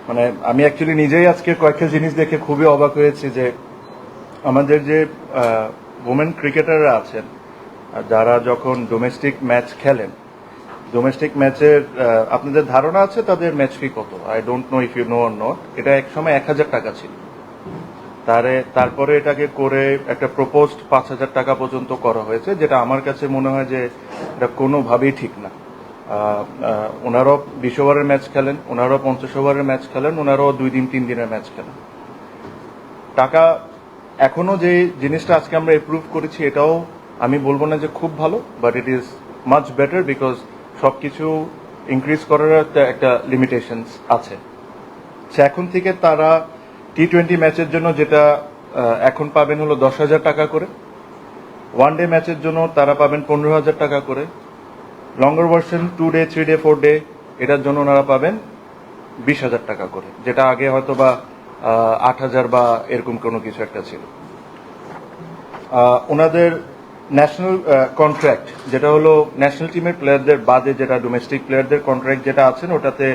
মানে আমি অ্যাকচুয়ালি নিজেই আজকে কয়েকটা জিনিস দেখে খুবই অবাক হয়েছি যে আমাদের যে ওমেন ক্রিকেটাররা আছেন যারা যখন ডোমেস্টিক ম্যাচ খেলেন, ডোমেস্টিক ম্যাচের আপনাদের ধারণা আছে তাদের ম্যাচ ফি কত? I don't know if you know or not. এটা এক সময় 1,000 টাকা ছিল, তারপরে এটাকে করে একটা প্রপোজড 5,000 টাকা পর্যন্ত করা হয়েছে, যেটা আমার কাছে মনে হয় যে এটা কোনোভাবেই ঠিক না। ওনারাও 20 ওভারের ম্যাচ খেলেন, ওনারাও 50 ওভারের ম্যাচ খেলেন, ওনারাও 2 দিন 3 দিনের ম্যাচ খেলেন। টাকা এখনো যে জিনিসটা আজকে আমরা অ্যাপ্রুভ করেছি এটাও আমি বলবো না যে খুব ভালো, but it is much better because সবকিছু ইনক্রিজ করার একটা লিমিটেশনস আছে। এখন থেকে তারা T20 ম্যাচের জন্য যেটা এখন পাবেন হলো 10,000 টাকা করে, ওয়ান ডে ম্যাচের জন্য তারা পাবেন 15,000 টাকা করে, লঙ্গার ভার্সন 2 ডে 3 ডে 4 ডে এটার জন্য ওনারা পাবেন 20,000 টাকা করে, যেটা আগে হয়তো বা 8,000 বা এরকম কোনো কিছু একটা ছিল। ওনাদের ন্যাশনাল কন্ট্রাক্ট যেটা হলো ন্যাশনাল টিমের প্লেয়ারদের বাদে যেটা ডোমেস্টিক প্লেয়ারদের কন্ট্রাক্ট যেটা আছেন ওটাতে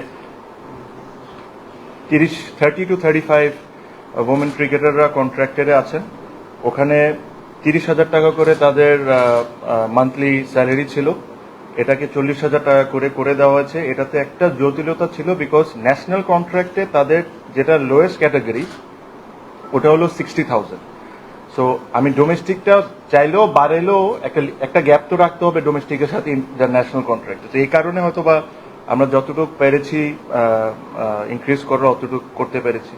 30 to 35 ওমেন ক্রিকেটাররা কন্ট্রাক্টরে আছেন। ওখানে 30,000 টাকা করে তাদের মান্থলি স্যালারি ছিল, এটাকে 40,000 টাকা করে করে দেওয়া হয়েছে। এটাতে একটা জটিলতা ছিল বিকজ ন্যাশনাল কন্ট্রাক্টে তাদের যেটা লোয়েস্ট ক্যাটাগরি ওটা হলো 60,000। সো আমি ডোমেস্টিকটা চাইলেও বাড়াইলেও একটা গ্যাপ তো রাখতে হবে ডোমেস্টিকের সাথে ন্যাশনাল কন্ট্রাক্ট। তো এই কারণে হয়তো বা আমরা যতটুকু পেরেছি ইনক্রিজ করার অতটুকু করতে পেরেছি।